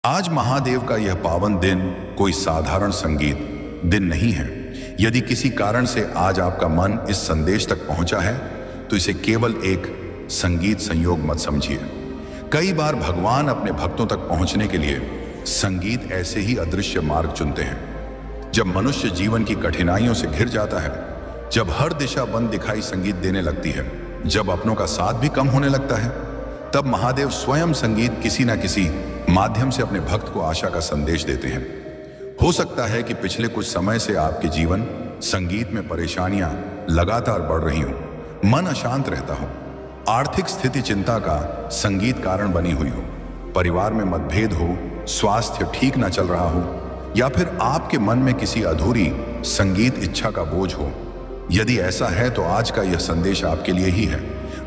आज महादेव का यह पावन दिन कोई साधारण संगीत दिन नहीं है। यदि किसी कारण से आज आपका मन इस संदेश तक पहुंचा है तो इसे केवल एक संगीत संयोग मत समझिए। कई बार भगवान अपने भक्तों तक पहुंचने के लिए संगीत ऐसे ही अदृश्य मार्ग चुनते हैं। जब मनुष्य जीवन की कठिनाइयों से घिर जाता है, जब हर दिशा बंद दिखाई संगीत देने लगती है, जब अपनों का साथ भी कम होने लगता है, तब महादेव स्वयं संगीत किसी न किसी माध्यम से अपने भक्त को आशा का संदेश देते हैं। हो सकता है कि पिछले कुछ समय से आपके जीवन संगीत में परेशानियां लगातार बढ़ रही हों, मन अशांत रहता हो, आर्थिक स्थिति चिंता का संगीत कारण बनी हुई हो, परिवार में मतभेद हो, स्वास्थ्य ठीक न चल रहा हो, या फिर आपके मन में किसी अधूरी संगीत इच्छा का बोझ हो। यदि ऐसा है तो आज का यह संदेश आपके लिए ही है।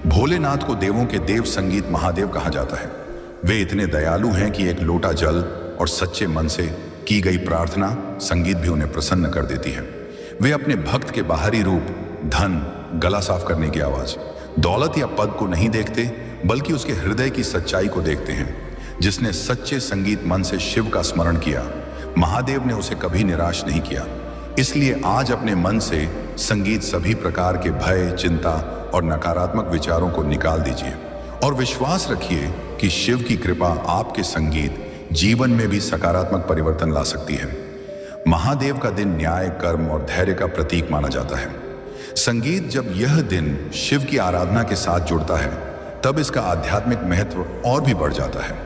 भोलेनाथ को देवों के देव संगीत महादेव कहा जाता है। वे इतने दयालु हैं कि एक लोटा जल और सच्चे मन से की गई प्रार्थना संगीत भी उन्हें प्रसन्न कर देती है। वे अपने भक्त के बाहरी रूप, धन, गला साफ करने की आवाज, दौलत या पद को नहीं देखते, बल्कि उसके हृदय की सच्चाई को देखते हैं। जिसने सच्चे संगीत मन से शिव का स्मरण किया, महादेव ने उसे कभी निराश नहीं किया। इसलिए आज अपने मन से संगीत सभी प्रकार के भय, चिंता और नकारात्मक विचारों को निकाल दीजिए और विश्वास रखिए कि शिव की कृपा आपके संगीत जीवन में भी सकारात्मक परिवर्तन ला सकती है। महादेव का दिन न्याय, कर्म और धैर्य का प्रतीक माना जाता है। संगीत जब यह दिन शिव की आराधना के साथ जुड़ता है, तब इसका आध्यात्मिक महत्व और भी बढ़ जाता है।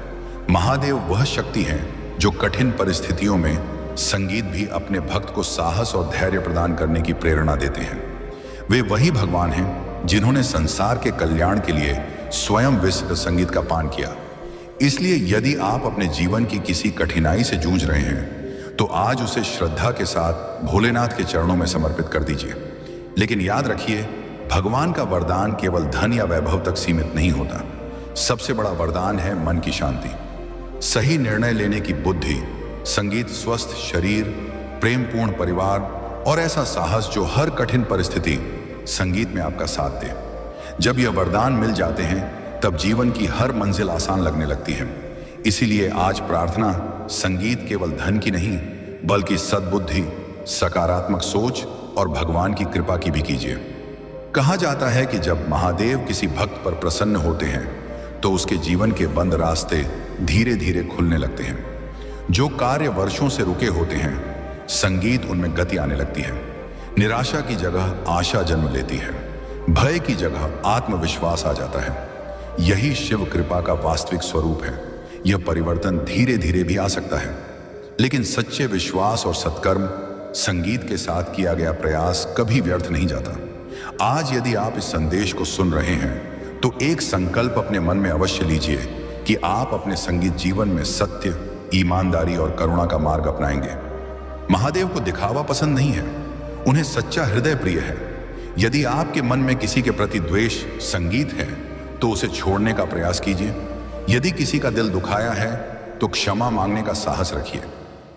महादेव वह शक्ति है जो कठिन परिस्थितियों में संगीत भी अपने भक्त को साहस और धैर्य प्रदान करने की प्रेरणा देते हैं। वे वही भगवान हैं जिन्होंने संसार के कल्याण के लिए स्वयं विश्व संगीत का पान किया। इसलिए यदि आप अपने जीवन की किसी कठिनाई से जूझ रहे हैं तो आज उसे श्रद्धा के साथ भोलेनाथ के चरणों में समर्पित कर दीजिए। लेकिन याद रखिए, भगवान का वरदान केवल धन या वैभव तक सीमित नहीं होता। सबसे बड़ा वरदान है मन की शांति, सही निर्णय लेने की बुद्धि, संगीत स्वस्थ शरीर, प्रेमपूर्ण परिवार और ऐसा साहस जो हर कठिन परिस्थिति संगीत में आपका साथ दे। जब यह वरदान मिल जाते हैं तब जीवन की हर मंजिल आसान लगने लगती है। इसीलिए आज प्रार्थना संगीत केवल धन की नहीं, बल्कि सद्बुद्धि, सकारात्मक सोच और भगवान की कृपा की भी कीजिए। कहा जाता है कि जब महादेव किसी भक्त पर प्रसन्न होते हैं तो उसके जीवन के बंद रास्ते धीरे धीरे खुलने लगते हैं। जो कार्य वर्षों से रुके होते हैं, संगीत उनमें गति आने लगती है। निराशा की जगह आशा जन्म लेती है, भय की जगह आत्मविश्वास आ जाता है। यही शिव कृपा का वास्तविक स्वरूप है। यह परिवर्तन धीरे धीरे भी आ सकता है, लेकिन सच्चे विश्वास और सत्कर्म, संगीत के साथ किया गया प्रयास कभी व्यर्थ नहीं जाता। आज यदि आप इस संदेश को सुन रहे हैं तो एक संकल्प अपने मन में अवश्य लीजिए कि आप अपने संगीत जीवन में सत्य, ईमानदारी और करुणा का मार्ग अपनाएंगे। महादेव को दिखावा पसंद नहीं है, उन्हें सच्चा हृदय प्रिय है। यदि आपके मन में किसी के प्रति द्वेष संगीत है तो उसे छोड़ने का प्रयास कीजिए। यदि किसी का दिल दुखाया है तो क्षमा मांगने का साहस रखिए।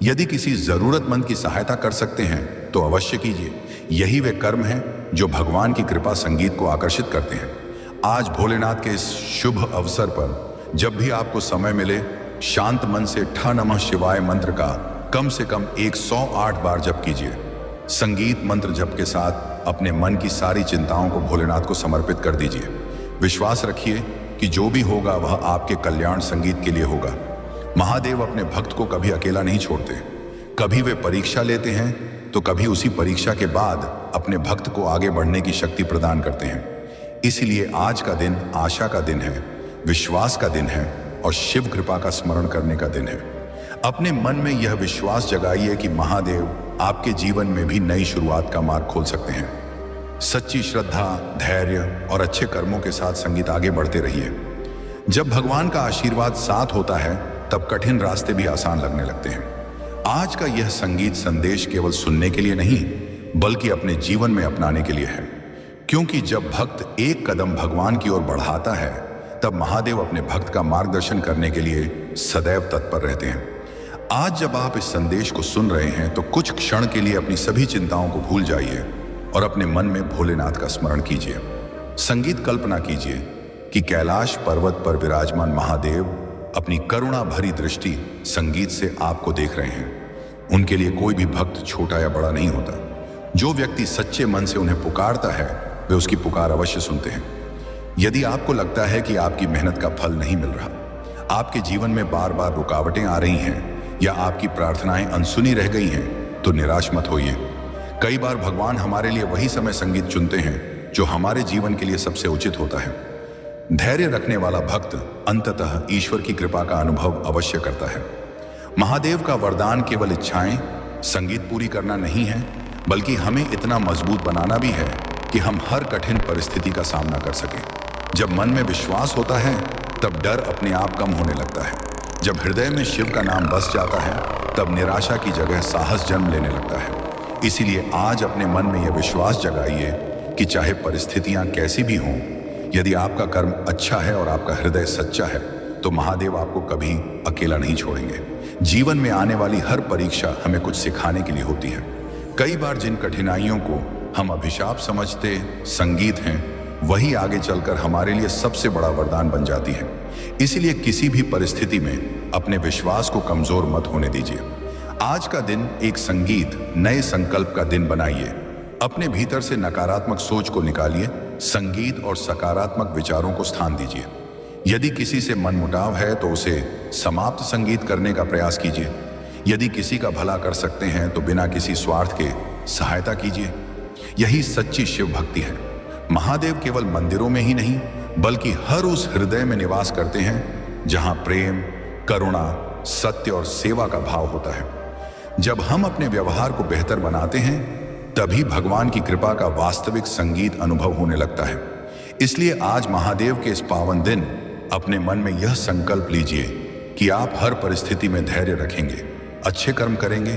यदि किसी जरूरतमंद की सहायता कर सकते हैं तो अवश्य कीजिए। यही वे कर्म हैं जो भगवान की कृपा संगीत को आकर्षित करते हैं। आज भोलेनाथ के इस शुभ अवसर पर जब भी आपको समय मिले, शांत मन से ठ नमः शिवाय मंत्र का कम से कम 108 बार जप कीजिए। संगीत मंत्र जप के साथ अपने मन की सारी चिंताओं को भोलेनाथ को समर्पित कर दीजिए। विश्वास रखिए कि जो भी होगा वह आपके कल्याण संगीत के लिए होगा। महादेव अपने भक्त को कभी अकेला नहीं छोड़ते। कभी वे परीक्षा लेते हैं तो कभी उसी परीक्षा के बाद अपने भक्त को आगे बढ़ने की शक्ति प्रदान करते हैं। इसलिए आज का दिन आशा का दिन है, विश्वास का दिन है और शिव कृपा का स्मरण करने का दिन है। अपने मन में यह विश्वास जगाइए कि महादेव आपके जीवन में भी नई शुरुआत का मार्ग खोल सकते हैं। सच्ची श्रद्धा, धैर्य और अच्छे कर्मों के साथ संगीत आगे बढ़ते रहिए। जब भगवान का आशीर्वाद साथ होता है तब कठिन रास्ते भी आसान लगने लगते हैं। आज का यह संगीत संदेश केवल सुनने के लिए नहीं, बल्कि अपने जीवन में अपनाने के लिए है। क्योंकि जब भक्त एक कदम भगवान की ओर बढ़ाता है तब महादेव अपने भक्त का मार्गदर्शन करने के लिए सदैव तत्पर रहते हैं। आज जब आप इस संदेश को सुन रहे हैं तो कुछ क्षण के लिए अपनी सभी चिंताओं को भूल जाइए और अपने मन में भोलेनाथ का स्मरण कीजिए। संगीत कल्पना कीजिए कि कैलाश पर्वत पर विराजमान महादेव अपनी करुणा भरी दृष्टि संगीत से आपको देख रहे हैं। उनके लिए कोई भी भक्त छोटा या बड़ा नहीं होता। जो व्यक्ति सच्चे मन से उन्हें पुकारता है वे उसकी पुकार अवश्य सुनते हैं। यदि आपको लगता है कि आपकी मेहनत का फल नहीं मिल रहा, आपके जीवन में बार बार रुकावटें आ रही हैं या आपकी प्रार्थनाएं अनसुनी रह गई हैं, तो निराश मत होइए। कई बार भगवान हमारे लिए वही समय संगीत चुनते हैं जो हमारे जीवन के लिए सबसे उचित होता है। धैर्य रखने वाला भक्त अंततः ईश्वर की कृपा का अनुभव अवश्य करता है। महादेव का वरदान केवल इच्छाएं, संगीत पूरी करना नहीं है, बल्कि हमें इतना मजबूत बनाना भी है कि हम हर कठिन परिस्थिति का सामना कर सकें। जब मन में विश्वास होता है तब डर अपने आप कम होने लगता है। जब हृदय में शिव का नाम बस जाता है तब निराशा की जगह साहस जन्म लेने लगता है। इसीलिए आज अपने मन में यह विश्वास जगाइए कि चाहे परिस्थितियां कैसी भी हों, यदि आपका कर्म अच्छा है और आपका हृदय सच्चा है तो महादेव आपको कभी अकेला नहीं छोड़ेंगे। जीवन में आने वाली हर परीक्षा हमें कुछ सिखाने के लिए होती है। कई बार जिन कठिनाइयों को हम अभिशाप समझते संगीत हैं, वही आगे चलकर हमारे लिए सबसे बड़ा वरदान बन जाती है। इसीलिए किसी भी परिस्थिति में अपने विश्वास को कमजोर मत होने दीजिए। आज का दिन एक संगीत नए संकल्प का दिन बनाइए। अपने भीतर से नकारात्मक सोच को निकालिए, संगीत और सकारात्मक विचारों को स्थान दीजिए। यदि किसी से मनमुटाव है तो उसे समाप्त संगीत करने का प्रयास कीजिए। यदि किसी का भला कर सकते हैं तो बिना किसी स्वार्थ के सहायता कीजिए। यही सच्ची शिव भक्ति है। महादेव केवल मंदिरों में ही नहीं बल्कि हर उस हृदय में निवास करते हैं जहां प्रेम, करुणा, सत्य और सेवा का भाव होता है। जब हम अपने व्यवहार को बेहतर बनाते हैं तभी भगवान की कृपा का वास्तविक संगीत अनुभव होने लगता है। इसलिए आज महादेव के इस पावन दिन अपने मन में यह संकल्प लीजिए कि आप हर परिस्थिति में धैर्य रखेंगे, अच्छे कर्म करेंगे,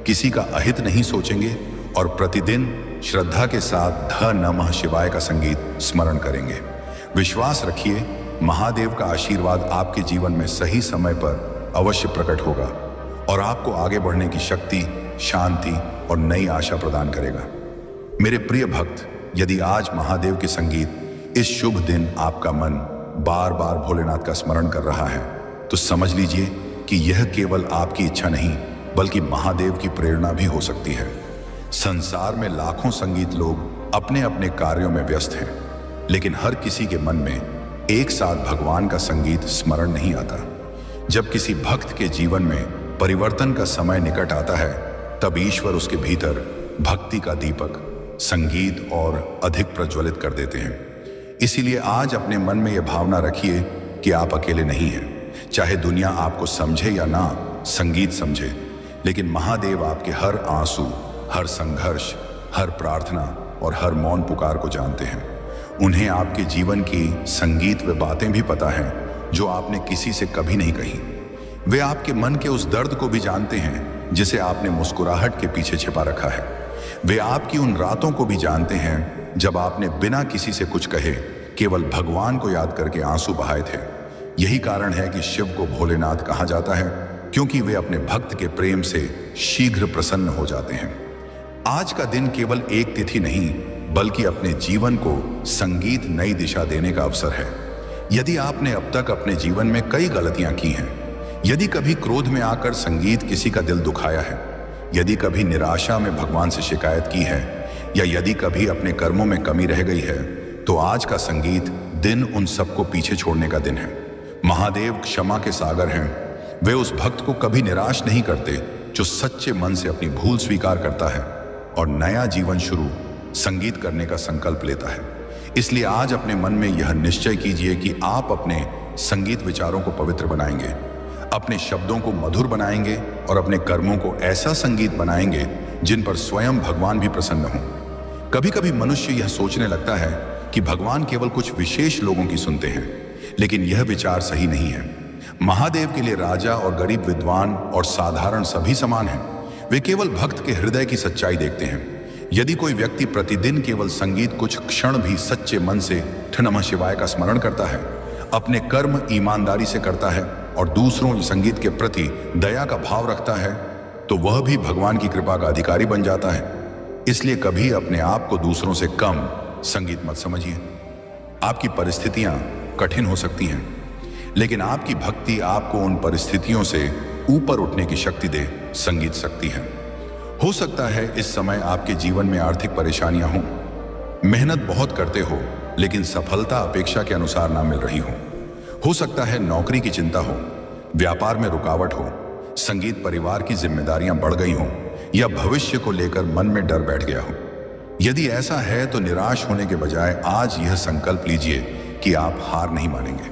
किसी का अहित नहीं सोचेंगे और प्रतिदिन श्रद्धा के साथ ध नमः शिवाय का संगीत स्मरण करेंगे। विश्वास रखिए, महादेव का आशीर्वाद आपके जीवन में सही समय पर अवश्य प्रकट होगा और आपको आगे बढ़ने की शक्ति, शांति और नई आशा प्रदान करेगा। मेरे प्रिय भक्त, यदि आज महादेव के संगीत इस शुभ दिन आपका मन बार बार भोलेनाथ का स्मरण कर रहा है तो समझ लीजिए कि यह केवल आपकी इच्छा नहीं बल्कि महादेव की प्रेरणा भी हो सकती है। संसार में लाखों संगीत लोग अपने अपने कार्यों में व्यस्त हैं, लेकिन हर किसी के मन में एक साथ भगवान का संगीत स्मरण नहीं आता। जब किसी भक्त के जीवन में परिवर्तन का समय निकट आता है तब ईश्वर उसके भीतर भक्ति का दीपक संगीत और अधिक प्रज्वलित कर देते हैं। इसीलिए आज अपने मन में यह भावना रखिए कि आप अकेले नहीं हैं। चाहे दुनिया आपको समझे या ना, संगीत समझे, लेकिन महादेव आपके हर आंसू, हर संघर्ष, हर प्रार्थना और हर मौन पुकार को जानते हैं। उन्हें आपके जीवन की संगीत व बातें भी पता हैं जो आपने किसी से कभी नहीं कही। वे आपके मन के उस दर्द को भी जानते हैं जिसे आपने मुस्कुराहट के पीछे छिपा रखा है। वे आपकी उन रातों को भी जानते हैं जब आपने बिना किसी से कुछ कहे केवल भगवान को याद करके आंसू बहाए थे। यही कारण है कि शिव को भोलेनाथ कहा जाता है, क्योंकि वे अपने भक्त के प्रेम से शीघ्र प्रसन्न हो जाते हैं। आज का दिन केवल एक तिथि नहीं बल्कि अपने जीवन को संगीत नई दिशा देने का अवसर है। यदि आपने अब तक अपने जीवन में कई गलतियां की हैं, यदि कभी क्रोध में आकर संगीत किसी का दिल दुखाया है, यदि कभी निराशा में भगवान से शिकायत की है या यदि कभी अपने कर्मों में कमी रह गई है, तो आज का संगीत दिन उन सबको पीछे छोड़ने का दिन है। महादेव क्षमा के सागर हैं। वे उस भक्त को कभी निराश नहीं करते जो सच्चे मन से अपनी भूल स्वीकार करता है और नया जीवन शुरू संगीत करने का संकल्प लेता है। इसलिए आज अपने मन में यह निश्चय कीजिए कि आप अपने संगीत विचारों को पवित्र बनाएंगे, अपने शब्दों को मधुर बनाएंगे और अपने कर्मों को ऐसा संगीत बनाएंगे जिन पर स्वयं भगवान भी प्रसन्न हों। कभी कभी मनुष्य यह सोचने लगता है कि भगवान केवल कुछ विशेष लोगों की सुनते हैं, लेकिन यह विचार सही नहीं है। महादेव के लिए राजा और गरीब, विद्वान और साधारण सभी समान हैं। वे केवल भक्त के हृदय की सच्चाई देखते हैं। यदि कोई व्यक्ति प्रतिदिन केवल संगीत कुछ क्षण भी सच्चे मन से नमः शिवाय का स्मरण करता है, अपने कर्म ईमानदारी से करता है और दूसरों संगीत के प्रति दया का भाव रखता है, तो वह भी भगवान की कृपा का अधिकारी बन जाता है। इसलिए कभी अपने आप को दूसरों से कम संगीत मत समझिए। आपकी परिस्थितियां कठिन हो सकती हैं, लेकिन आपकी भक्ति आपको उन परिस्थितियों से ऊपर उठने की शक्ति दे, संगीत शक्ति है। हो सकता है इस समय आपके जीवन में आर्थिक परेशानियां हों, मेहनत बहुत करते हो लेकिन सफलता अपेक्षा के अनुसार ना मिल रही हो सकता है नौकरी की चिंता हो, व्यापार में रुकावट हो, संगीत परिवार की जिम्मेदारियां बढ़ गई हों या भविष्य को लेकर मन में डर बैठ गया हो। यदि ऐसा है तो निराश होने के बजाय आज यह संकल्प लीजिए कि आप हार नहीं मानेंगे।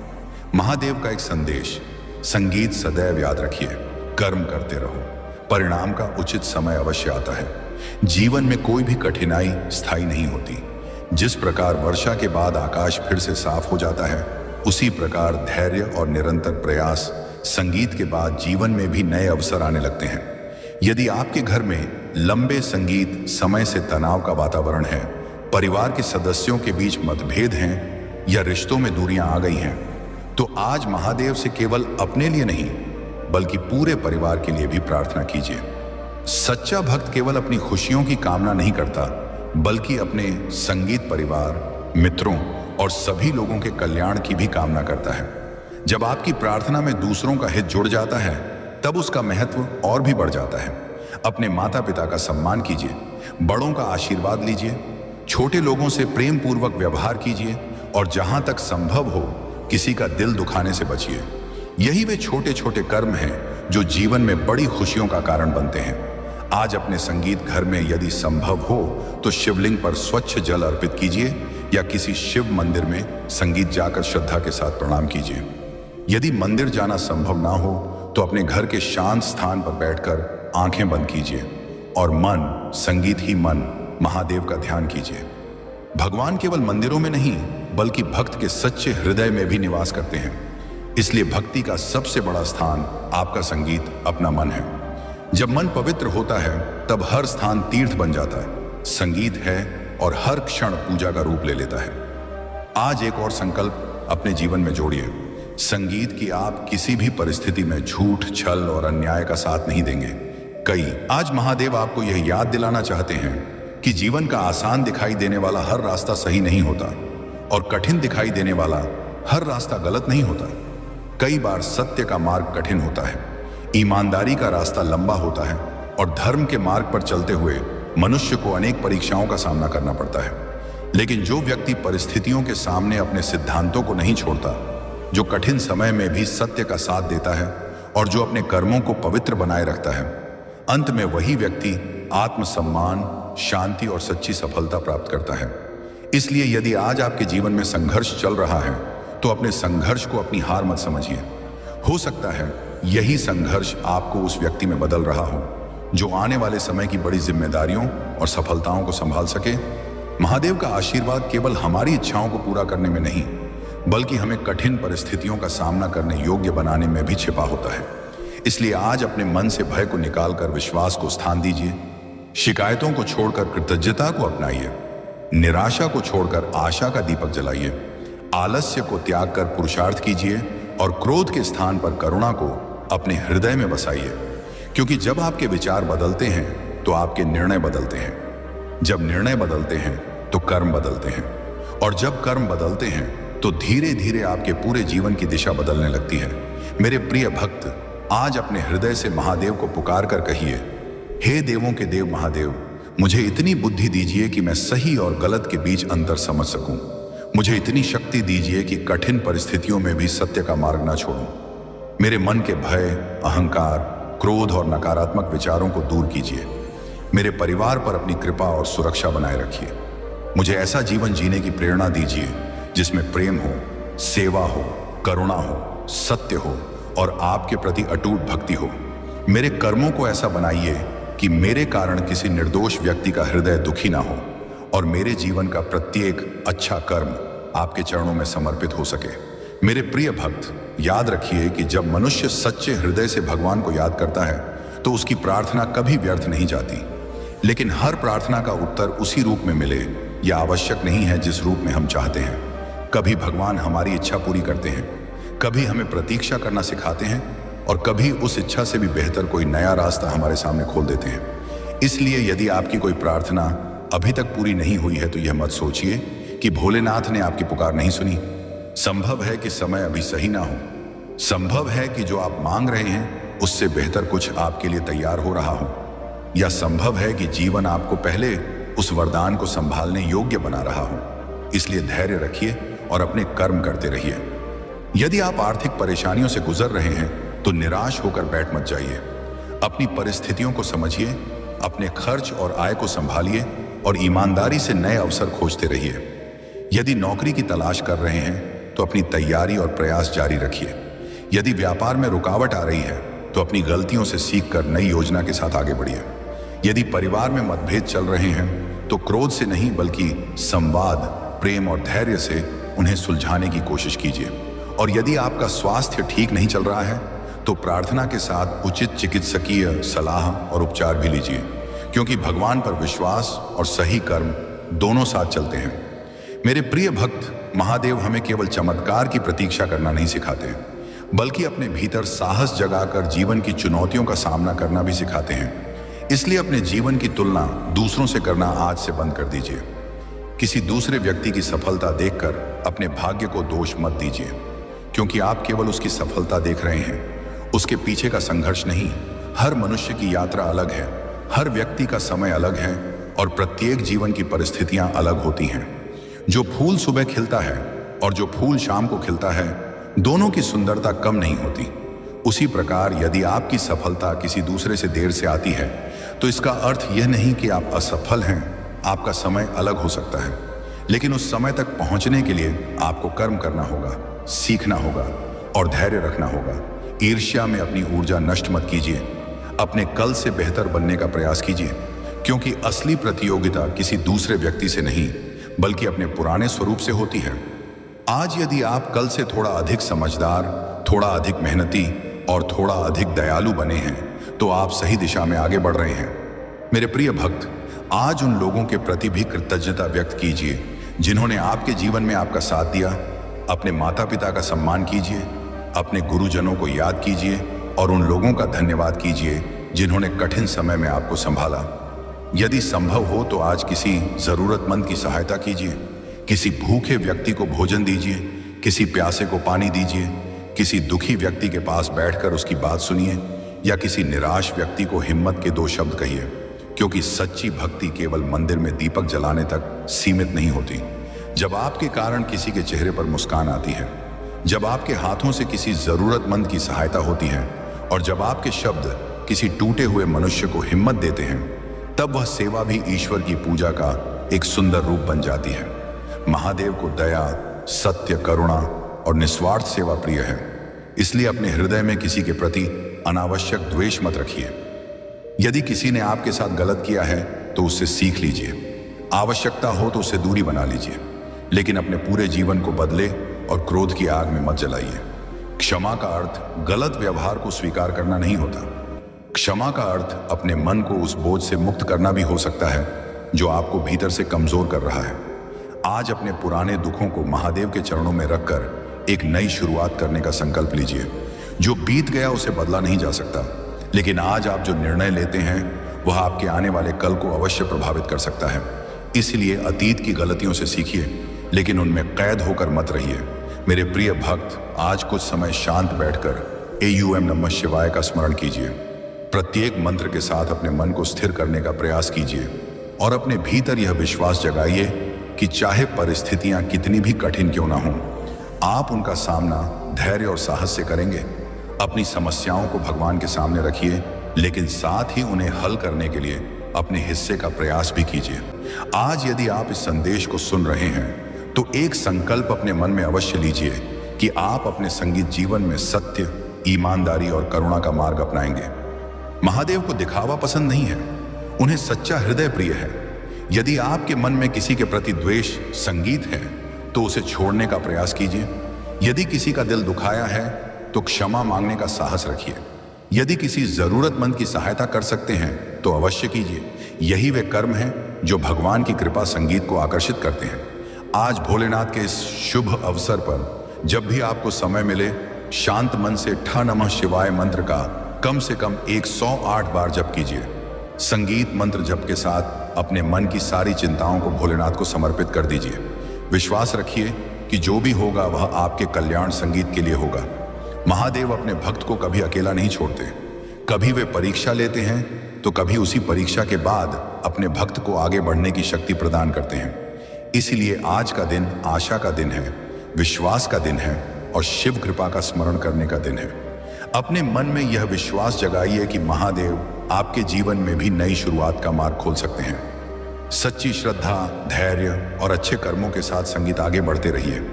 महादेव का एक संदेश, संगीत सदैव याद रखिए, कर्म करते रहो, परिणाम का उचित समय अवश्य आता है। जीवन में कोई भी कठिनाई स्थायी नहीं होती। जिस प्रकार वर्षा के बाद आकाश फिर से साफ हो जाता है, उसी प्रकार धैर्य और निरंतर प्रयास संगीत के बाद जीवन में भी नए अवसर आने लगते हैं। यदि आपके घर में लंबे संगीत समय से तनाव का वातावरण है, परिवार के सदस्यों के बीच मतभेद हैं या रिश्तों में दूरियां आ गई हैं, तो आज महादेव से केवल अपने लिए नहीं बल्कि पूरे परिवार के लिए भी प्रार्थना कीजिए। सच्चा भक्त केवल अपनी खुशियों की कामना नहीं करता बल्कि अपने संगीत परिवार, मित्रों और सभी लोगों के कल्याण की भी कामना करता है। जब आपकी प्रार्थना में दूसरों का हित जुड़ जाता है तब उसका महत्व और भी बढ़ जाता है। अपने माता पिता का सम्मान कीजिए, बड़ों का आशीर्वाद लीजिए, छोटे लोगों से प्रेम पूर्वक व्यवहार कीजिए और जहां तक संभव हो किसी का दिल दुखाने से बचिए। यही वे छोटे छोटे कर्म हैं जो जीवन में बड़ी खुशियों का कारण बनते हैं। आज अपने संगीत घर में यदि संभव हो तो शिवलिंग पर स्वच्छ जल अर्पित कीजिए या किसी शिव मंदिर में संगीत जाकर श्रद्धा के साथ प्रणाम कीजिए। यदि मंदिर जाना संभव ना हो तो अपने घर के शांत स्थान पर बैठकर आंखें बंद कीजिए और मन, संगीत ही मन, महादेव का ध्यान कीजिए। भगवान केवल मंदिरों में नहीं बल्कि भक्त के सच्चे हृदय में भी निवास करते हैं। इसलिए भक्ति का सबसे बड़ा स्थान आपका संगीत, अपना मन है। जब मन पवित्र होता है तब हर स्थान तीर्थ बन जाता है। संगीत है और हर क्षण पूजा का रूप ले लेता है। आज एक और संकल्प अपने जीवन में जोड़िए, संगीत की आप किसी भी परिस्थिति में झूठ, छल और अन्याय का साथ नहीं देंगे। आज महादेव आपको यह याद दिलाना चाहते हैं कि जीवन का आसान दिखाई देने वाला हर रास्ता सही नहीं होता और कठिन दिखाई देने वाला हर रास्ता गलत नहीं होता। कई बार सत्य का मार्ग कठिन होता है, ईमानदारी का रास्ता लंबा होता है और धर्म के मार्ग पर चलते हुए मनुष्य को अनेक परीक्षाओं का सामना करना पड़ता है। लेकिन जो व्यक्ति परिस्थितियों के सामने अपने सिद्धांतों को नहीं छोड़ता, जो कठिन समय में भी सत्य का साथ देता है और जो अपने कर्मों को पवित्र बनाए रखता है, अंत में वही व्यक्ति आत्मसम्मान, शांति और सच्ची सफलता प्राप्त करता है। इसलिए यदि आज आपके जीवन में संघर्ष चल रहा है तो अपने संघर्ष को अपनी हार मत समझिए। हो सकता है यही संघर्ष आपको उस व्यक्ति में बदल रहा हो जो आने वाले समय की बड़ी जिम्मेदारियों और सफलताओं को संभाल सके। महादेव का आशीर्वाद केवल हमारी इच्छाओं को पूरा करने में नहीं बल्कि हमें कठिन परिस्थितियों का सामना करने योग्य बनाने में भी छिपा होता है। इसलिए आज अपने मन से भय को निकालकर विश्वास को स्थान दीजिए, शिकायतों को छोड़कर कृतज्ञता को अपनाइए, निराशा को छोड़कर आशा का दीपक जलाइए, आलस्य को त्याग कर पुरुषार्थ कीजिए और क्रोध के स्थान पर करुणा को अपने हृदय में बसाइए। क्योंकि जब आपके विचार बदलते हैं तो आपके निर्णय बदलते हैं, जब निर्णय बदलते हैं तो कर्म बदलते हैं और जब कर्म बदलते हैं तो धीरे धीरे आपके पूरे जीवन की दिशा बदलने लगती है। मेरे प्रिय भक्त, आज अपने हृदय से महादेव को पुकार कर कहिए, हे देवों के देव महादेव, मुझे इतनी बुद्धि दीजिए कि मैं सही और गलत के बीच अंतर समझ सकूं। मुझे इतनी शक्ति दीजिए कि कठिन परिस्थितियों में भी सत्य का मार्ग न छोड़ूं। मेरे मन के भय, अहंकार, क्रोध और नकारात्मक विचारों को दूर कीजिए। मेरे परिवार पर अपनी कृपा और सुरक्षा बनाए रखिए। मुझे ऐसा जीवन जीने की प्रेरणा दीजिए जिसमें प्रेम हो, सेवा हो, करुणा हो, सत्य हो और आपके प्रति अटूट भक्ति हो। मेरे कर्मों को ऐसा बनाइए कि मेरे कारण किसी निर्दोष व्यक्ति का हृदय दुखी ना हो और मेरे जीवन का प्रत्येक अच्छा कर्म आपके चरणों में समर्पित हो सके। मेरे प्रिय भक्त, याद रखिए कि जब मनुष्य सच्चे हृदय से भगवान को याद करता है तो उसकी प्रार्थना कभी व्यर्थ नहीं जाती। लेकिन हर प्रार्थना का उत्तर उसी रूप में मिले यह आवश्यक नहीं है जिस रूप में हम चाहते हैं। कभी भगवान हमारी इच्छा पूरी करते हैं, कभी हमें प्रतीक्षा करना सिखाते हैं और कभी उस इच्छा से भी बेहतर कोई नया रास्ता हमारे सामने खोल देते हैं। इसलिए यदि आपकी कोई प्रार्थना अभी तक पूरी नहीं हुई है तो यह मत सोचिए कि भोलेनाथ ने आपकी पुकार नहीं सुनी। संभव है कि समय अभी सही ना हो, संभव है कि जो आप मांग रहे हैं उससे बेहतर कुछ आपके लिए तैयार हो रहा हो, या संभव है कि जीवन आपको पहले उस वरदान को संभालने योग्य बना रहा हो। इसलिए धैर्य रखिए और अपने कर्म करते रहिए। यदि आप आर्थिक परेशानियों से गुजर रहे हैं तो निराश होकर बैठ मत जाइए। अपनी परिस्थितियों को समझिए, अपने खर्च और आय को संभालिए और ईमानदारी से नए अवसर खोजते रहिए। यदि नौकरी की तलाश कर रहे हैं तो अपनी तैयारी और प्रयास जारी रखिए। यदि व्यापार में रुकावट आ रही है तो अपनी गलतियों से सीखकर नई योजना के साथ आगे बढ़िए। यदि परिवार में मतभेद चल रहे हैं तो क्रोध से नहीं बल्कि संवाद, प्रेम और धैर्य से उन्हें सुलझाने की कोशिश कीजिए। और यदि आपका स्वास्थ्य ठीक नहीं चल रहा है तो प्रार्थना के साथ उचित चिकित्सकीय सलाह और उपचार भी लीजिए, क्योंकि भगवान पर विश्वास और सही कर्म दोनों साथ चलते हैं। मेरे प्रिय भक्त, महादेव हमें केवल चमत्कार की प्रतीक्षा करना नहीं सिखाते, बल्कि अपने भीतर साहस जगाकर जीवन की चुनौतियों का सामना करना भी सिखाते हैं। इसलिए अपने जीवन की तुलना दूसरों से करना आज से बंद कर दीजिए। किसी दूसरे व्यक्ति की सफलता देखकर अपने भाग्य को दोष मत दीजिए, क्योंकि आप केवल उसकी सफलता देख रहे हैं, उसके पीछे का संघर्ष नहीं। हर मनुष्य की यात्रा अलग है, हर व्यक्ति का समय अलग है और प्रत्येक जीवन की परिस्थितियां अलग होती हैं। जो फूल सुबह खिलता है और जो फूल शाम को खिलता है, दोनों की सुंदरता कम नहीं होती। उसी प्रकार यदि आपकी सफलता किसी दूसरे से देर से आती है तो इसका अर्थ यह नहीं कि आप असफल हैं। आपका समय अलग हो सकता है, लेकिन उस समय तक पहुंचने के लिए आपको कर्म करना होगा, सीखना होगा और धैर्य रखना होगा। ईर्ष्या में अपनी ऊर्जा नष्ट मत कीजिए। अपने कल से बेहतर बनने का प्रयास कीजिए, क्योंकि असली प्रतियोगिता किसी दूसरे व्यक्ति से नहीं बल्कि अपने पुराने स्वरूप से होती है। आज यदि आप कल से थोड़ा अधिक समझदार, थोड़ा अधिक मेहनती और थोड़ा अधिक दयालु बने हैं तो आप सही दिशा में आगे बढ़ रहे हैं। मेरे प्रिय भक्त, आज उन लोगों के प्रति भी कृतज्ञता व्यक्त कीजिए जिन्होंने आपके जीवन में आपका साथ दिया। अपने माता पिता का सम्मान कीजिए, अपने गुरुजनों को याद कीजिए और उन लोगों का धन्यवाद कीजिए जिन्होंने कठिन समय में आपको संभाला। यदि संभव हो तो आज किसी जरूरतमंद की सहायता कीजिए, किसी भूखे व्यक्ति को भोजन दीजिए, किसी प्यासे को पानी दीजिए, किसी दुखी व्यक्ति के पास बैठकर उसकी बात सुनिए या किसी निराश व्यक्ति को हिम्मत के 2 शब्द कहिए, क्योंकि सच्ची भक्ति केवल मंदिर में दीपक जलाने तक सीमित नहीं होती। जब आपके कारण किसी के चेहरे पर मुस्कान आती है, जब आपके हाथों से किसी जरूरतमंद की सहायता होती है और जब आपके शब्द किसी टूटे हुए मनुष्य को हिम्मत देते हैं, तब वह सेवा भी ईश्वर की पूजा का एक सुंदर रूप बन जाती है। महादेव को दया, सत्य, करुणा और निस्वार्थ सेवा प्रिय है। इसलिए अपने हृदय में किसी के प्रति अनावश्यक द्वेष मत रखिए। यदि किसी ने आपके साथ गलत किया है तो उससे सीख लीजिए। आवश्यकता हो तो उससे दूरी बना लीजिए, लेकिन अपने पूरे जीवन को बदले और क्रोध की आग में मत जलाइए। क्षमा का अर्थ गलत व्यवहार को स्वीकार करना नहीं होता। क्षमा का अर्थ अपने मन को उस बोझ से मुक्त करना भी हो सकता है जो आपको भीतर से कमजोर कर रहा है। आज अपने पुराने दुखों को महादेव के चरणों में रखकर एक नई शुरुआत करने का संकल्प लीजिए। जो बीत गया उसे बदला नहीं जा सकता, लेकिन आज आप जो निर्णय लेते हैं वह आपके आने वाले कल को अवश्य प्रभावित कर सकता है। इसलिए अतीत की गलतियों से सीखिए, लेकिन उनमें कैद होकर मत रहिए। मेरे प्रिय भक्त, आज कुछ समय शांत बैठकर AUM नमः शिवाय का स्मरण कीजिए। प्रत्येक मंत्र के साथ अपने मन को स्थिर करने का प्रयास कीजिए और अपने भीतर यह विश्वास जगाइए कि चाहे परिस्थितियां कितनी भी कठिन क्यों ना हों, आप उनका सामना धैर्य और साहस से करेंगे। अपनी समस्याओं को भगवान के सामने रखिए, लेकिन साथ ही उन्हें हल करने के लिए अपने हिस्से का प्रयास भी कीजिए। आज यदि आप इस संदेश को सुन रहे हैं तो एक संकल्प अपने मन में अवश्य लीजिए कि आप अपने संगीत जीवन में सत्य, ईमानदारी और करुणा का मार्ग अपनाएंगे। महादेव को दिखावा पसंद नहीं है, उन्हें सच्चा हृदय प्रिय है। यदि आपके मन में किसी के प्रति द्वेष, संगीत है तो उसे छोड़ने का प्रयास कीजिए। यदि किसी का दिल दुखाया है तो क्षमा मांगने का साहस रखिए। यदि किसी जरूरतमंद की सहायता कर सकते हैं तो अवश्य कीजिए। यही वे कर्म हैं जो भगवान की कृपा संगीत को आकर्षित करते हैं। आज भोलेनाथ के इस शुभ अवसर पर जब भी आपको समय मिले, शांत मन से ठ नमः शिवाय मंत्र का कम से कम 108 बार जप कीजिए। संगीत मंत्र जप के साथ अपने मन की सारी चिंताओं को भोलेनाथ को समर्पित कर दीजिए। विश्वास रखिए कि जो भी होगा वह आपके कल्याण संगीत के लिए होगा। महादेव अपने भक्त को कभी अकेला नहीं छोड़ते। कभी वे परीक्षा लेते हैं तो कभी उसी परीक्षा के बाद अपने भक्त को आगे बढ़ने की शक्ति प्रदान करते हैं। इसलिए आज का दिन आशा का दिन है, विश्वास का दिन है और शिव कृपा का स्मरण करने का दिन है। अपने मन में यह विश्वास जगाइए कि महादेव आपके जीवन में भी नई शुरुआत का मार्ग खोल सकते हैं। सच्ची श्रद्धा, धैर्य और अच्छे कर्मों के साथ संगीत आगे बढ़ते रहिए।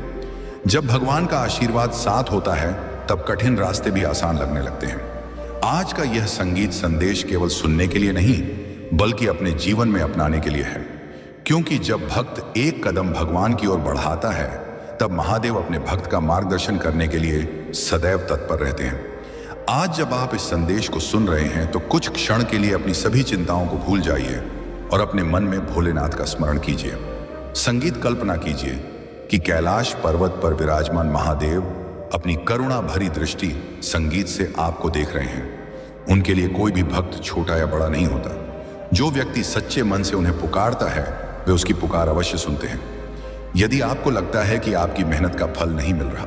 जब भगवान का आशीर्वाद साथ होता है तब कठिन रास्ते भी आसान लगने लगते हैं। आज का यह संगीत संदेश केवल सुनने के लिए नहीं बल्कि अपने जीवन में अपनाने के लिए है, क्योंकि जब भक्त एक कदम भगवान की ओर बढ़ाता है तब महादेव अपने भक्त का मार्गदर्शन करने के लिए सदैव तत्पर रहते हैं। आज जब आप इस संदेश को सुन रहे हैं तो कुछ क्षण के लिए अपनी सभी चिंताओं को भूल जाइए और अपने मन में भोलेनाथ का स्मरण कीजिए। संगीत कल्पना कीजिए कि कैलाश पर्वत पर विराजमान महादेव अपनी करुणा भरी दृष्टि संगीत से आपको देख रहे हैं। उनके लिए कोई भी भक्त छोटा या बड़ा नहीं होता। जो व्यक्ति सच्चे मन से उन्हें पुकारता है वे उसकी पुकार अवश्य सुनते हैं। यदि आपको लगता है कि आपकी मेहनत का फल नहीं मिल रहा,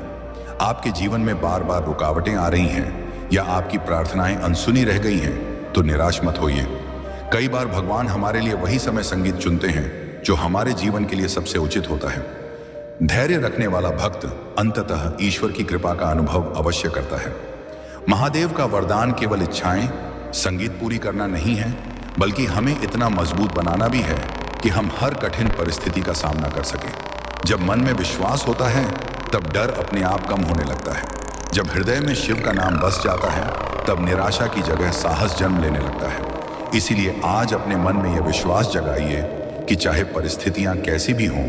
आपके जीवन में बार बार रुकावटें आ रही हैं या आपकी प्रार्थनाएं अनसुनी रह गई हैं, तो निराश मत होइए। कई बार भगवान हमारे लिए वही समय संगीत चुनते हैं जो हमारे जीवन के लिए सबसे उचित होता है। धैर्य रखने वाला भक्त अंततः ईश्वर की कृपा का अनुभव अवश्य करता है। महादेव का वरदान केवल इच्छाएं, संगीत पूरी करना नहीं है, बल्कि हमें इतना मजबूत बनाना भी है कि हम हर कठिन परिस्थिति का सामना कर सकें। जब मन में विश्वास होता है तब डर अपने आप कम होने लगता है। जब हृदय में शिव का नाम बस जाता है तब निराशा की जगह साहस जन्म लेने लगता है। इसीलिए आज अपने मन में यह विश्वास जगाइए कि चाहे परिस्थितियां कैसी भी हों,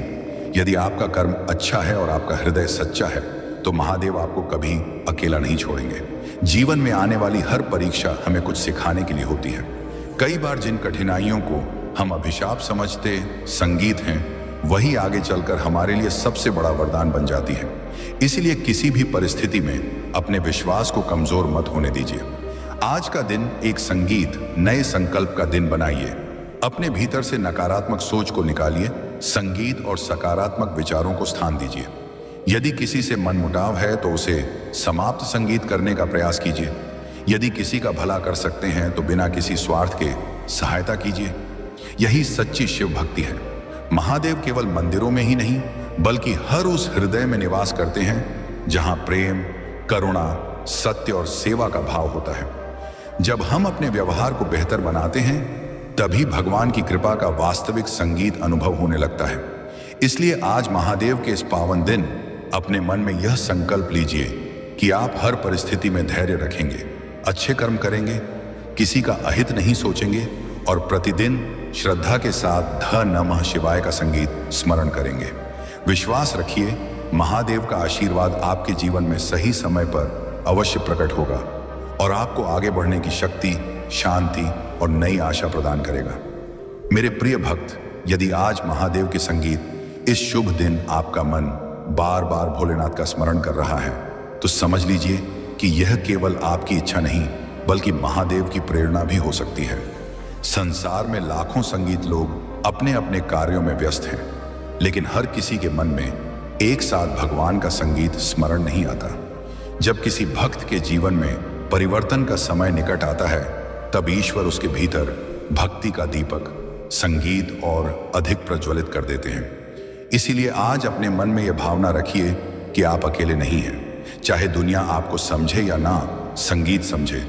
यदि आपका कर्म अच्छा है और आपका हृदय सच्चा है तो महादेव आपको कभी अकेला नहीं छोड़ेंगे। जीवन में आने वाली हर परीक्षा हमें कुछ सिखाने के लिए होती है। कई बार जिन कठिनाइयों को हम अभिशाप समझते संगीत हैं, वही आगे चलकर हमारे लिए सबसे बड़ा वरदान बन जाती है। इसलिए किसी भी परिस्थिति में अपने विश्वास को कमजोर मत होने दीजिए। आज का दिन एक संगीत नए संकल्प का दिन बनाइए। अपने भीतर से नकारात्मक सोच को निकालिए, संगीत और सकारात्मक विचारों को स्थान दीजिए। यदि किसी से मनमुटाव है तो उसे समाप्त संगीत करने का प्रयास कीजिए। यदि किसी का भला कर सकते हैं तो बिना किसी स्वार्थ के सहायता कीजिए। यही सच्ची शिव भक्ति है। महादेव केवल मंदिरों में ही नहीं बल्कि हर उस हृदय में निवास करते हैं जहां प्रेम, करुणा, सत्य और सेवा का भाव होता है। जब हम अपने व्यवहार को बेहतर बनाते हैं तभी भगवान की कृपा का वास्तविक संगीत अनुभव होने लगता है। इसलिए आज महादेव के इस पावन दिन अपने मन में यह संकल्प लीजिए कि आप हर परिस्थिति में धैर्य रखेंगे, अच्छे कर्म करेंगे, किसी का अहित नहीं सोचेंगे और प्रतिदिन श्रद्धा के साथ ध नमः शिवाय का संगीत स्मरण करेंगे। विश्वास रखिए, महादेव का आशीर्वाद आपके जीवन में सही समय पर अवश्य प्रकट होगा और आपको आगे बढ़ने की शक्ति, शांति और नई आशा प्रदान करेगा। मेरे प्रिय भक्त, यदि आज महादेव के संगीत इस शुभ दिन आपका मन बार बार भोलेनाथ का स्मरण कर रहा है तो समझ लीजिए कि यह केवल आपकी इच्छा नहीं बल्कि महादेव की प्रेरणा भी हो सकती है। संसार में लाखों संगीत लोग अपने अपने कार्यों में व्यस्त हैं, लेकिन हर किसी के मन में एक साथ भगवान का संगीत स्मरण नहीं आता। जब किसी भक्त के जीवन में परिवर्तन का समय निकट आता है तब ईश्वर उसके भीतर भक्ति का दीपक संगीत और अधिक प्रज्वलित कर देते हैं। इसीलिए आज अपने मन में यह भावना रखिए कि आप अकेले नहीं हैं। चाहे दुनिया आपको समझे या ना, संगीत समझे,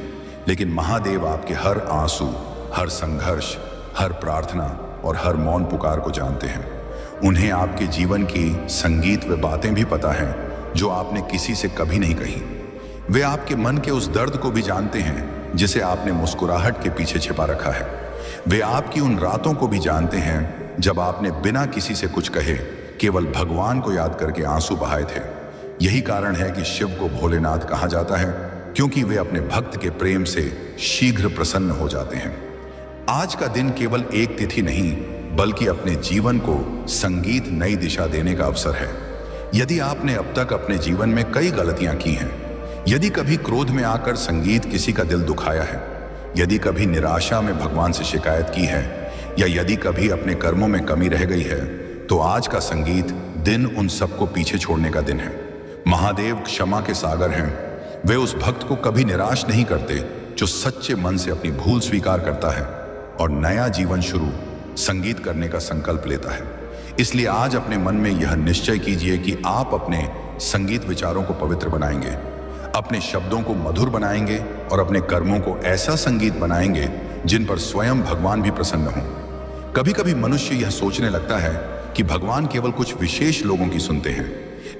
लेकिन महादेव आपके हर आंसू, हर संघर्ष, हर प्रार्थना और हर मौन पुकार को जानते हैं। उन्हें आपके जीवन की संगीत व बातें भी पता हैं जो आपने किसी से कभी नहीं कही। वे आपके मन के उस दर्द को भी जानते हैं जिसे आपने मुस्कुराहट के पीछे छिपा रखा है। वे आपकी उन रातों को भी जानते हैं जब आपने बिना किसी से कुछ कहे केवल भगवान को याद करके आंसू बहाए थे। यही कारण है कि शिव को भोलेनाथ कहा जाता है, क्योंकि वे अपने भक्त के प्रेम से शीघ्र प्रसन्न हो जाते हैं। आज का दिन केवल एक तिथि नहीं बल्कि अपने जीवन को संगीत नई दिशा देने का अवसर है। यदि आपने अब तक अपने जीवन में कई गलतियां की हैं, यदि कभी क्रोध में आकर संगीत किसी का दिल दुखाया है, यदि कभी निराशा में भगवान से शिकायत की है या यदि कभी अपने कर्मों में कमी रह गई है, तो आज का संगीत दिन उन सबको पीछे छोड़ने का दिन है। महादेव क्षमा के सागर हैं। वे उस भक्त को कभी निराश नहीं करते जो सच्चे मन से अपनी भूल स्वीकार करता है और नया जीवन शुरू संगीत करने का संकल्प लेता है। इसलिए आज अपने मन में यह निश्चय कीजिए कि आप अपने संगीत विचारों को पवित्र बनाएंगे, अपने शब्दों को मधुर बनाएंगे और अपने कर्मों को ऐसा संगीत बनाएंगे जिन पर स्वयं भगवान भी प्रसन्न हों। कभी कभी मनुष्य यह सोचने लगता है कि भगवान केवल कुछ विशेष लोगों की सुनते हैं,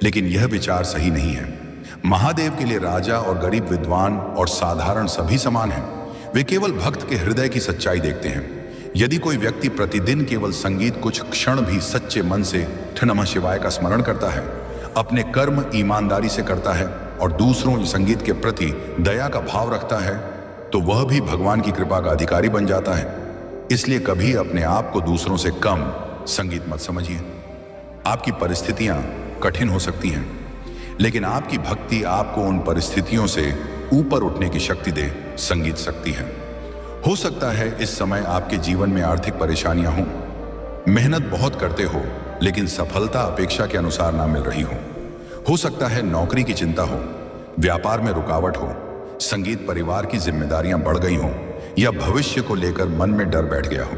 लेकिन यह विचार सही नहीं है। महादेव के लिए राजा और गरीब, विद्वान और साधारण सभी समान हैं। वे केवल भक्त के हृदय की सच्चाई देखते हैं। यदि कोई व्यक्ति प्रतिदिन केवल संगीत कुछ क्षण भी सच्चे मन से नमः शिवाय का स्मरण करता है, अपने कर्म ईमानदारी से करता है और दूसरों संगीत के प्रति दया का भाव रखता है, तो वह भी भगवान की कृपा का अधिकारी बन जाता है। इसलिए कभी अपने आप को दूसरों से कम संगीत मत समझिए। आपकी परिस्थितियां कठिन हो सकती हैं, लेकिन आपकी भक्ति आपको उन परिस्थितियों से ऊपर उठने की शक्ति दे संगीत शक्ति है। हो सकता है इस समय आपके जीवन में आर्थिक परेशानियां हों, मेहनत बहुत करते हो लेकिन सफलता अपेक्षा के अनुसार ना मिल रही हो सकता है नौकरी की चिंता हो, व्यापार में रुकावट हो, संगीत परिवार की जिम्मेदारियां बढ़ गई हों या भविष्य को लेकर मन में डर बैठ गया हो।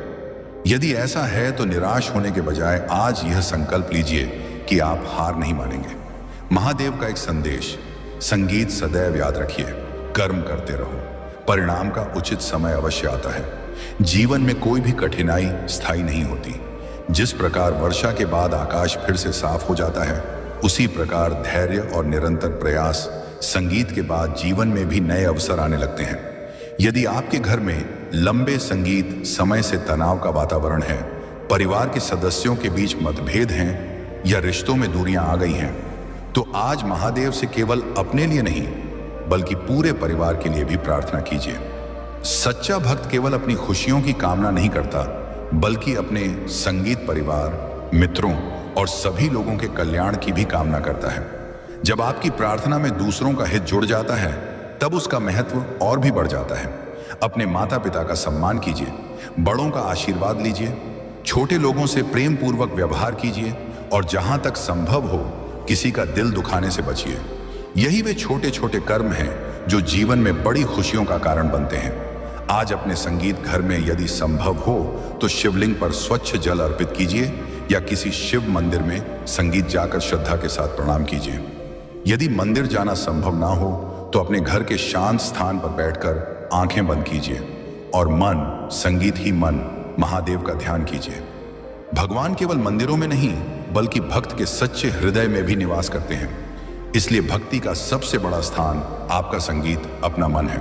यदि ऐसा है तो निराश होने के बजाय आज यह संकल्प लीजिए कि आप हार नहीं मानेंगे। महादेव का एक संदेश, संगीत सदैव याद रखिए, कर्म करते रहो, परिणाम का उचित समय अवश्य आता है। जीवन में कोई भी कठिनाई स्थायी नहीं होती। जिस प्रकार वर्षा के बाद आकाश फिर से साफ हो जाता है, उसी प्रकार धैर्य और निरंतर प्रयास संगीत के बाद जीवन में भी नए अवसर आने लगते हैं। यदि आपके घर में लंबे संगीत समय से तनाव का वातावरण है, परिवार के सदस्यों के बीच मतभेद हैं या रिश्तों में दूरियां आ गई हैं, तो आज महादेव से केवल अपने लिए नहीं बल्कि पूरे परिवार के लिए भी प्रार्थना कीजिए। सच्चा भक्त केवल अपनी खुशियों की कामना नहीं करता, बल्कि अपने संगीत परिवार, मित्रों और सभी लोगों के कल्याण की भी कामना करता है। जब आपकी प्रार्थना में दूसरों का हित जुड़ जाता है, तब उसका महत्व और भी बढ़ जाता है। अपने माता पिता का सम्मान कीजिए, बड़ों का आशीर्वाद लीजिए, छोटे लोगों से प्रेम पूर्वक व्यवहार कीजिए और जहां तक संभव हो किसी का दिल दुखाने से बचिए। यही वे छोटे छोटे कर्म हैं जो जीवन में बड़ी खुशियों का कारण बनते हैं। आज अपने संगीत घर में यदि संभव हो तो शिवलिंग पर स्वच्छ जल अर्पित कीजिए या किसी शिव मंदिर में संगीत जाकर श्रद्धा के साथ प्रणाम कीजिए। यदि मंदिर जाना संभव ना हो तो अपने घर के शांत स्थान पर बैठकर आंखें बंद कीजिए और मन, संगीत ही मन, महादेव का ध्यान कीजिए। भगवान केवल मंदिरों में नहीं बल्कि भक्त के सच्चे हृदय में भी निवास करते हैं। इसलिए भक्ति का सबसे बड़ा स्थान आपका संगीत, अपना मन है।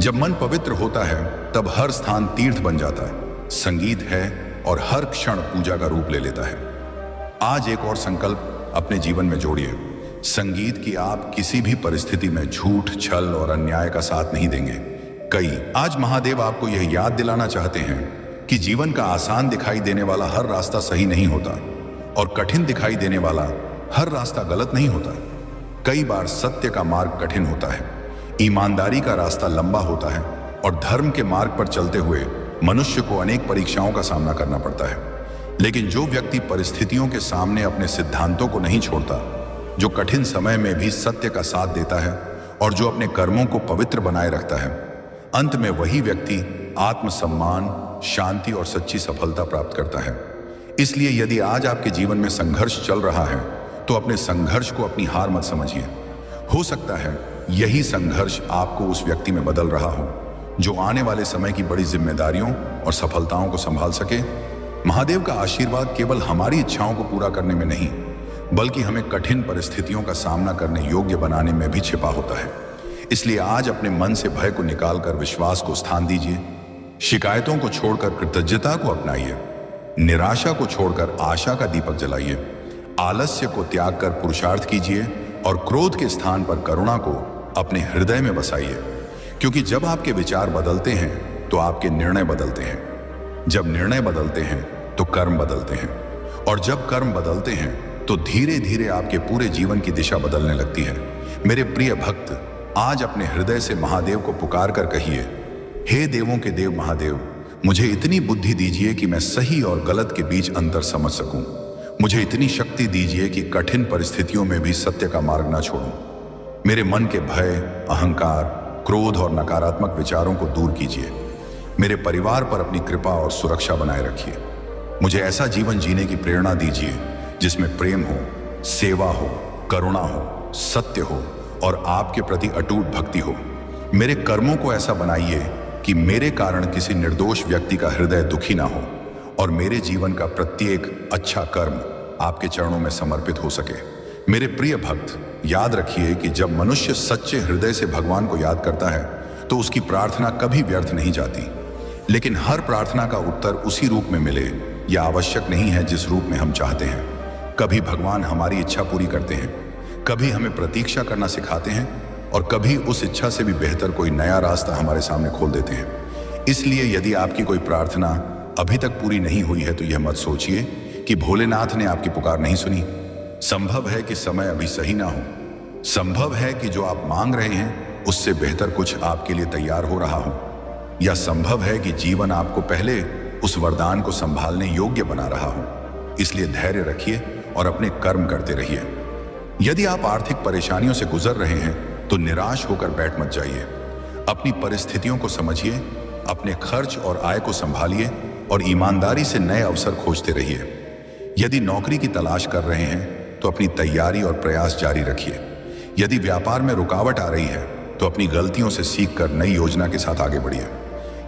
जब मन पवित्र होता है तब हर स्थान तीर्थ बन जाता है। संगीत है और हर क्षण पूजा का रूप ले लेता है। आज एक और संकल्प अपने जीवन में जोड़िए, संगीत की आप किसी भी परिस्थिति में झूठ, छल और अन्याय का साथ नहीं देंगे। आज महादेव आपको यह याद दिलाना चाहते हैं कि जीवन का आसान दिखाई देने वाला हर रास्ता सही नहीं होता और कठिन दिखाई देने वाला हर रास्ता गलत नहीं होता। कई बार सत्य का मार्ग कठिन होता है, ईमानदारी का रास्ता लंबा होता है और धर्म के मार्ग पर चलते हुए मनुष्य को अनेक परीक्षाओं का सामना करना पड़ता है। लेकिन जो व्यक्ति परिस्थितियों के सामने अपने सिद्धांतों को नहीं छोड़ता, जो कठिन समय में भी सत्य का साथ देता है और जो अपने कर्मों को पवित्र बनाए रखता है, अंत में वही व्यक्ति आत्मसम्मान, शांति और सच्ची सफलता प्राप्त करता है। इसलिए यदि आज आपके जीवन में संघर्ष चल रहा है तो अपने संघर्ष को अपनी हार मत समझिए। हो सकता है यही संघर्ष आपको उस व्यक्ति में बदल रहा हो जो आने वाले समय की बड़ी जिम्मेदारियों और सफलताओं को संभाल सके। महादेव का आशीर्वाद केवल हमारी इच्छाओं को पूरा करने में नहीं बल्कि हमें कठिन परिस्थितियों का सामना करने योग्य बनाने में भी छिपा होता है। इसलिए आज अपने मन से भय को निकालकर विश्वास को स्थान दीजिए, शिकायतों को छोड़कर कृतज्ञता को अपनाइए, निराशा को छोड़कर आशा का दीपक जलाइए, आलस्य को त्याग कर पुरुषार्थ कीजिए और क्रोध के स्थान पर करुणा को अपने हृदय में बसाइए। क्योंकि जब आपके विचार बदलते हैं तो आपके निर्णय बदलते हैं, जब निर्णय बदलते हैं तो कर्म बदलते हैं और जब कर्म बदलते हैं तो धीरे धीरे आपके पूरे जीवन की दिशा बदलने लगती है। मेरे प्रिय भक्त, आज अपने हृदय से महादेव को पुकार कर कहिए, हे देवों के देव महादेव, मुझे इतनी बुद्धि दीजिए कि मैं सही और गलत के बीच अंतर समझ सकूं। मुझे इतनी शक्ति दीजिए कि कठिन परिस्थितियों में भी सत्य का मार्ग ना छोड़ूं। मेरे मन के भय, अहंकार, क्रोध और नकारात्मक विचारों को दूर कीजिए। मेरे परिवार पर अपनी कृपा और सुरक्षा बनाए रखिए। मुझे ऐसा जीवन जीने की प्रेरणा दीजिए जिसमें प्रेम हो, सेवा हो, करुणा हो, सत्य हो और आपके प्रति अटूट भक्ति हो। मेरे कर्मों को ऐसा बनाइए कि मेरे कारण किसी निर्दोष व्यक्ति का हृदय दुखी ना हो और मेरे जीवन का प्रत्येक अच्छा कर्म आपके चरणों में समर्पित हो सके। मेरे प्रिय भक्त, याद रखिए कि जब मनुष्य सच्चे हृदय से भगवान को याद करता है तो उसकी प्रार्थना कभी व्यर्थ नहीं जाती। लेकिन हर प्रार्थना का उत्तर उसी रूप में मिले यह आवश्यक नहीं है जिस रूप में हम चाहते हैं। कभी भगवान हमारी इच्छा पूरी करते हैं, कभी हमें प्रतीक्षा करना सिखाते हैं और कभी उस इच्छा से भी बेहतर कोई नया रास्ता हमारे सामने खोल देते हैं। इसलिए यदि आपकी कोई प्रार्थना अभी तक पूरी नहीं हुई है तो यह मत सोचिए कि भोलेनाथ ने आपकी पुकार नहीं सुनी। संभव है कि समय अभी सही ना हो। संभव है कि जो आप मांग रहे हैं उससे बेहतर कुछ आपके लिए तैयार हो रहा हो, या संभव है कि जीवन आपको पहले उस वरदान को संभालने योग्य बना रहा हो। इसलिए धैर्य रखिए और अपने कर्म करते रहिए। यदि आप आर्थिक परेशानियों से गुजर रहे हैं तो निराश होकर बैठ मत जाइए। अपनी परिस्थितियों को समझिए, अपने खर्च और आय को संभालिए और ईमानदारी से नए अवसर खोजते रहिए। यदि नौकरी की तलाश कर रहे हैं तो अपनी तैयारी और प्रयास जारी रखिए। यदि व्यापार में रुकावट आ रही है तो अपनी गलतियों से सीखकर नई योजना के साथ आगे बढ़िए।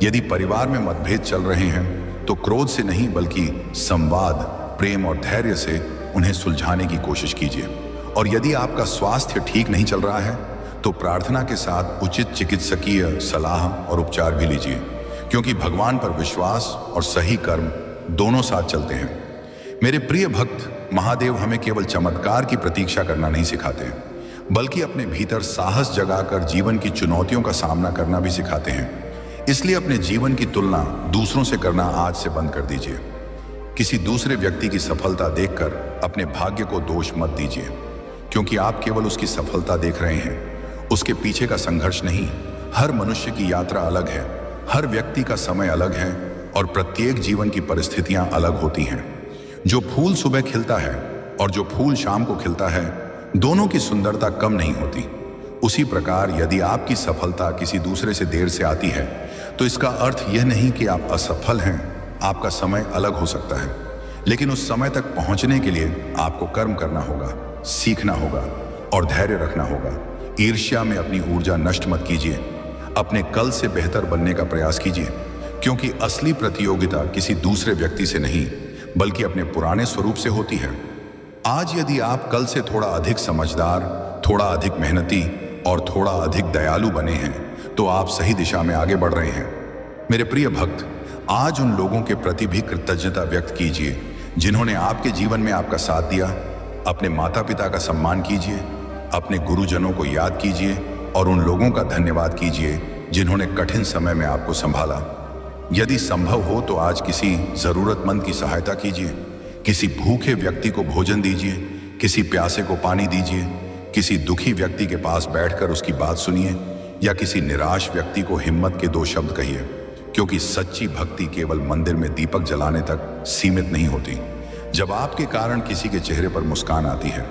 यदि परिवार में मतभेद चल रहे हैं तो क्रोध से नहीं बल्कि संवाद, प्रेम और धैर्य से उन्हें सुलझाने की कोशिश कीजिए। और यदि आपका स्वास्थ्य ठीक नहीं चल रहा है तो प्रार्थना के साथ उचित चिकित्सकीय सलाह और उपचार भी लीजिए, क्योंकि भगवान पर विश्वास और सही कर्म दोनों साथ चलते हैं। मेरे प्रिय भक्त, महादेव हमें केवल चमत्कार की प्रतीक्षा करना नहीं सिखाते, बल्कि अपने भीतर साहस जगाकर जीवन की चुनौतियों का सामना करना भी सिखाते हैं। इसलिए अपने जीवन की तुलना दूसरों से करना आज से बंद कर दीजिए। किसी दूसरे व्यक्ति की सफलता देखकर अपने भाग्य को दोष मत दीजिए, क्योंकि आप केवल उसकी सफलता देख रहे हैं, उसके पीछे का संघर्ष नहीं। हर मनुष्य की यात्रा अलग है, हर व्यक्ति का समय अलग है और प्रत्येक जीवन की परिस्थितियां अलग होती हैं। जो फूल सुबह खिलता है और जो फूल शाम को खिलता है, दोनों की सुंदरता कम नहीं होती। उसी प्रकार यदि आपकी सफलता किसी दूसरे से देर से आती है तो इसका अर्थ यह नहीं कि आप असफल हैं। आपका समय अलग हो सकता है, लेकिन उस समय तक पहुंचने के लिए आपको कर्म करना होगा, सीखना होगा और धैर्य रखना होगा। ईर्ष्या में अपनी ऊर्जा नष्ट मत कीजिए। अपने कल से बेहतर बनने का प्रयास कीजिए, क्योंकि असली प्रतियोगिता किसी दूसरे व्यक्ति से नहीं बल्कि अपने पुराने स्वरूप से होती है। आज यदि आप कल से थोड़ा अधिक समझदार, थोड़ा अधिक मेहनती और थोड़ा अधिक दयालु बने हैं तो आप सही दिशा में आगे बढ़ रहे हैं। मेरे प्रिय भक्त, आज उन लोगों के प्रति भी कृतज्ञता व्यक्त कीजिए जिन्होंने आपके जीवन में आपका साथ दिया। अपने माता पिता का सम्मान कीजिए, अपने गुरुजनों को याद कीजिए और उन लोगों का धन्यवाद कीजिए जिन्होंने कठिन समय में आपको संभाला। यदि संभव हो तो आज किसी जरूरतमंद की सहायता कीजिए, किसी भूखे व्यक्ति को भोजन दीजिए, किसी प्यासे को पानी दीजिए, किसी दुखी व्यक्ति के पास बैठकर उसकी बात सुनिए या किसी निराश व्यक्ति को हिम्मत के 2 शब्द कहिए, क्योंकि सच्ची भक्ति केवल मंदिर में दीपक जलाने तक सीमित नहीं होती। जब आपके कारण किसी के चेहरे पर मुस्कान आती है,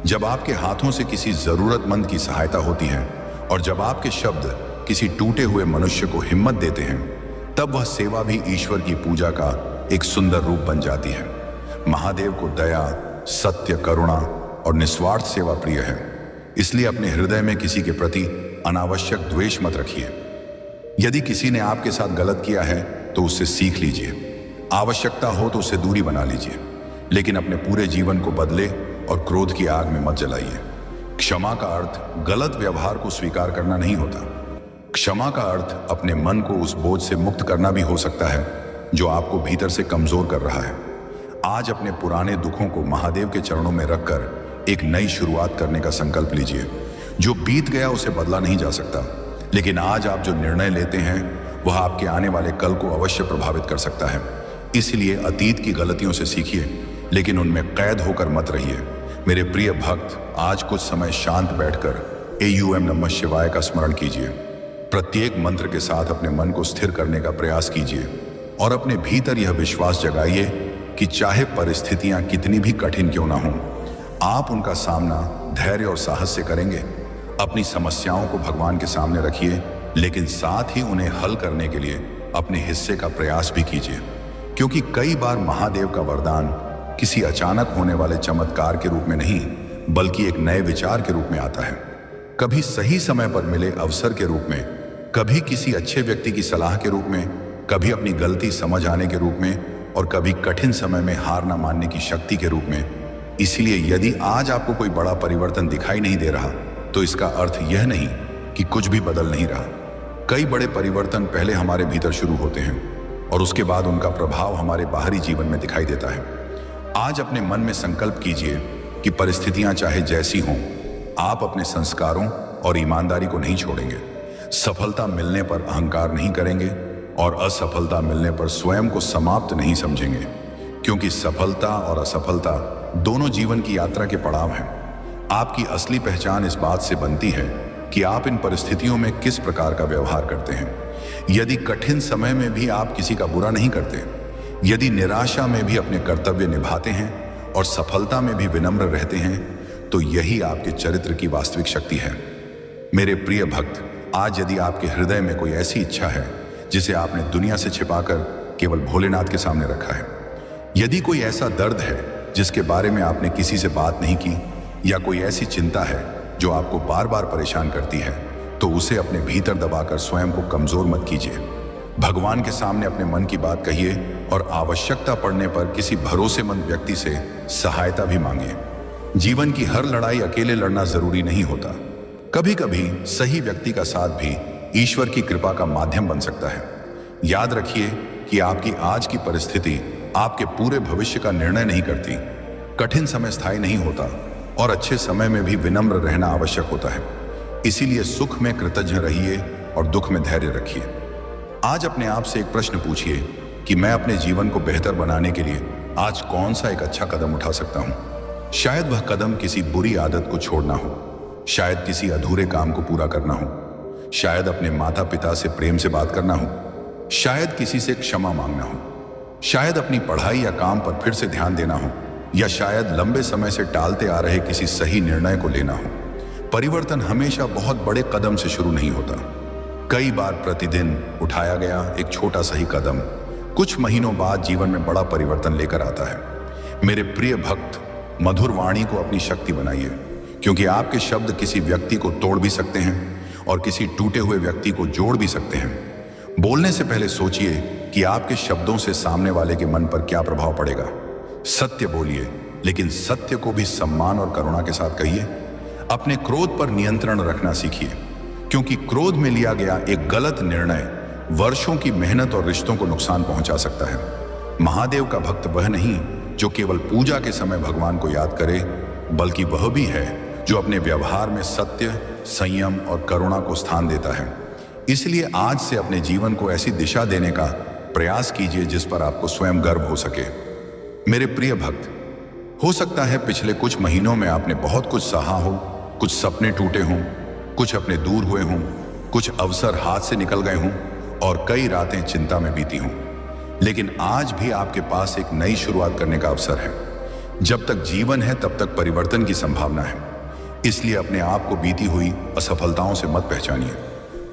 जब आपके हाथों से किसी जरूरतमंद की सहायता होती है और जब आपके शब्द किसी टूटे हुए मनुष्य को हिम्मत देते हैं, तब वह सेवा भी ईश्वर की पूजा का एक सुंदर रूप बन जाती है। महादेव को दया, सत्य, करुणा और निस्वार्थ सेवा प्रिय है। इसलिए अपने हृदय में किसी के प्रति अनावश्यक द्वेष मत रखिए। यदि किसी ने आपके साथ गलत किया है तो उससे सीख लीजिए। आवश्यकता हो तो उससे दूरी बना लीजिए, लेकिन अपने पूरे जीवन को बदले और क्रोध की आग में मत जलाइए। क्षमा का अर्थ गलत व्यवहार को स्वीकार करना नहीं होता। क्षमा का अर्थ अपने मन को उस बोझ से मुक्त करना भी हो सकता है जो आपको भीतर से कमजोर कर रहा है। आज अपने पुराने दुखों को महादेव के चरणों में रखकर एक नई शुरुआत करने का संकल्प लीजिए। जो बीत गया उसे बदला नहीं जा सकता, लेकिन आज आप जो निर्णय लेते हैं वह आपके आने वाले कल को अवश्य प्रभावित कर सकता है। इसलिए अतीत की गलतियों से सीखिए, लेकिन उनमें कैद होकर मत रहिए। मेरे प्रिय भक्त, आज कुछ समय शांत बैठकर AUM नमः शिवाय का स्मरण कीजिए। प्रत्येक मंत्र के साथ अपने मन को स्थिर करने का प्रयास कीजिए और अपने भीतर यह विश्वास जगाइए कि चाहे परिस्थितियां कितनी भी कठिन क्यों ना हों, आप उनका सामना धैर्य और साहस से करेंगे। अपनी समस्याओं को भगवान के सामने रखिए, लेकिन साथ ही उन्हें हल करने के लिए अपने हिस्से का प्रयास भी कीजिए, क्योंकि कई बार महादेव का वरदान किसी अचानक होने वाले चमत्कार के रूप में नहीं, बल्कि एक नए विचार के रूप में आता है। कभी सही समय पर मिले अवसर के रूप में, कभी किसी अच्छे व्यक्ति की सलाह के रूप में, कभी अपनी गलती समझ आने के रूप में, और कभी कठिन समय में हार न मानने की शक्ति के रूप में। इसलिए यदि आज आपको कोई बड़ा परिवर्तन दिखाई नहीं दे रहा, तो इसका अर्थ यह नहीं कि कुछ भी बदल नहीं रहा। कई बड़े परिवर्तन पहले हमारे भीतर शुरू होते हैं और उसके बाद उनका प्रभाव हमारे बाहरी जीवन में दिखाई देता है। आज अपने मन में संकल्प कीजिए कि परिस्थितियां चाहे जैसी हों, आप अपने संस्कारों और ईमानदारी को नहीं छोड़ेंगे। सफलता मिलने पर अहंकार नहीं करेंगे और असफलता मिलने पर स्वयं को समाप्त नहीं समझेंगे, क्योंकि सफलता और असफलता दोनों जीवन की यात्रा के पड़ाव हैं। आपकी असली पहचान इस बात से बनती है कि आप इन परिस्थितियों में किस प्रकार का व्यवहार करते हैं। यदि कठिन समय में भी आप किसी का बुरा नहीं करते, यदि निराशा में भी अपने कर्तव्य निभाते हैं और सफलता में भी विनम्र रहते हैं, तो यही आपके चरित्र की वास्तविक शक्ति है। मेरे प्रिय भक्त, आज यदि आपके हृदय में कोई ऐसी इच्छा है जिसे आपने दुनिया से छिपाकर केवल भोलेनाथ के सामने रखा है, यदि कोई ऐसा दर्द है जिसके बारे में आपने किसी से बात नहीं की, या कोई ऐसी चिंता है जो आपको बार बार परेशान करती है, तो उसे अपने भीतर दबाकर स्वयं को कमजोर मत कीजिए। भगवान के सामने अपने मन की बात कहिए और आवश्यकता पड़ने पर किसी भरोसेमंद व्यक्ति से सहायता भी मांगिए। जीवन की हर लड़ाई अकेले लड़ना जरूरी नहीं होता। कभी कभी सही व्यक्ति का साथ भी ईश्वर की कृपा का माध्यम बन सकता है। याद रखिए कि आपकी आज की परिस्थिति आपके पूरे भविष्य का निर्णय नहीं करती। कठिन समय स्थायी नहीं होता और अच्छे समय में भी विनम्र रहना आवश्यक होता है। इसीलिए सुख में कृतज्ञ रहिए और दुख में धैर्य रखिए। आज अपने आप से एक प्रश्न पूछिए कि मैं अपने जीवन को बेहतर बनाने के लिए आज कौन सा एक अच्छा कदम उठा सकता हूं। शायद वह कदम किसी बुरी आदत को छोड़ना हो, शायद किसी अधूरे काम को पूरा करना हो, शायद अपने माता पिता से प्रेम से बात करना हो, शायद किसी से क्षमा मांगना हो, शायद अपनी पढ़ाई या काम पर फिर से ध्यान देना हो, या शायद लंबे समय से टालते आ रहे किसी सही निर्णय को लेना हो। परिवर्तन हमेशा बहुत बड़े कदम से शुरू नहीं होता। कई बार प्रतिदिन उठाया गया एक छोटा सही कदम कुछ महीनों बाद जीवन में बड़ा परिवर्तन लेकर आता है। मेरे प्रिय भक्त, मधुर वाणी को अपनी शक्ति बनाइए, क्योंकि आपके शब्द किसी व्यक्ति को तोड़ भी सकते हैं और किसी टूटे हुए व्यक्ति को जोड़ भी सकते हैं। बोलने से पहले सोचिए कि आपके शब्दों से सामने वाले के मन पर क्या प्रभाव पड़ेगा। सत्य बोलिए, लेकिन सत्य को भी सम्मान और करुणा के साथ कहिए। अपने क्रोध पर नियंत्रण रखना सीखिए, क्योंकि क्रोध में लिया गया एक गलत निर्णय वर्षों की मेहनत और रिश्तों को नुकसान पहुंचा सकता है। महादेव का भक्त वह नहीं जो केवल पूजा के समय भगवान को याद करे, बल्कि वह भी है जो अपने व्यवहार में सत्य, संयम और करुणा को स्थान देता है। इसलिए आज से अपने जीवन को ऐसी दिशा देने का प्रयास कीजिए जिस पर आपको स्वयं गर्व हो सके। मेरे प्रिय भक्त, हो सकता है पिछले कुछ महीनों में आपने बहुत कुछ सहा हो, कुछ सपने टूटे हों, कुछ अपने दूर हुए हों, कुछ अवसर हाथ से निकल गए हों और कई रातें चिंता में बीती हों। लेकिन आज भी आपके पास एक नई शुरुआत करने का अवसर है। जब तक जीवन है तब तक परिवर्तन की संभावना है। इसलिए अपने आप को बीती हुई असफलताओं से मत पहचानिए,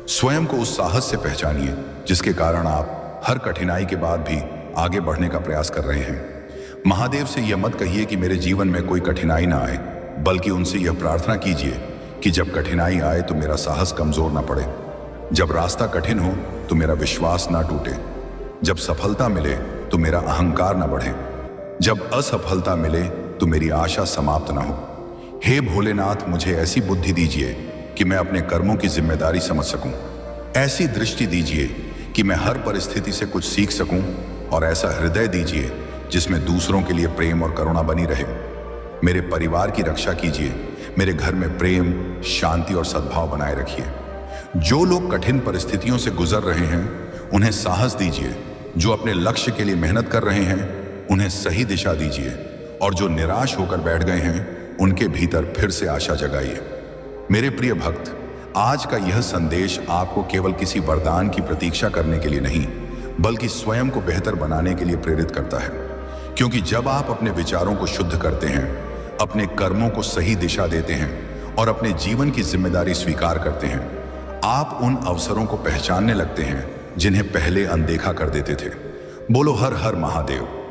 स्वयं को उस साहस से पहचानिए जिसके कारण आप हर कठिनाई के बाद भी आगे बढ़ने का प्रयास कर रहे हैं। महादेव से यह मत कहिए कि मेरे जीवन में कोई कठिनाई ना आए, बल्कि उनसे यह प्रार्थना कीजिए कि जब कठिनाई आए तो मेरा साहस कमजोर ना पड़े, जब रास्ता कठिन हो तो मेरा विश्वास ना टूटे, जब सफलता मिले तो मेरा अहंकार ना बढ़े, जब असफलता मिले तो मेरी आशा समाप्त ना हो। हे भोलेनाथ, मुझे ऐसी बुद्धि दीजिए कि मैं अपने कर्मों की जिम्मेदारी समझ सकूं, ऐसी दृष्टि दीजिए कि मैं हर परिस्थिति से कुछ सीख सकूं, और ऐसा हृदय दीजिए जिसमें दूसरों के लिए प्रेम और करुणा बनी रहे। मेरे परिवार की रक्षा कीजिए, मेरे घर में प्रेम, शांति और सद्भाव बनाए रखिए। जो लोग कठिन परिस्थितियों से गुजर रहे हैं उन्हें साहस दीजिए, जो अपने लक्ष्य के लिए मेहनत कर रहे हैं उन्हें सही दिशा दीजिए, और जो निराश होकर बैठ गए हैं उनके भीतर फिर से आशा जगाइए। मेरे प्रिय भक्त, आज का यह संदेश आपको केवल किसी वरदान की प्रतीक्षा करने के लिए नहीं, बल्कि स्वयं को बेहतर बनाने के लिए प्रेरित करता है। क्योंकि जब आप अपने विचारों को शुद्ध करते हैं, अपने कर्मों को सही दिशा देते हैं और अपने जीवन की जिम्मेदारी स्वीकार करते हैं, आप उन अवसरों को पहचानने लगते हैं जिन्हें पहले अनदेखा कर देते थे। बोलो हर हर महादेव।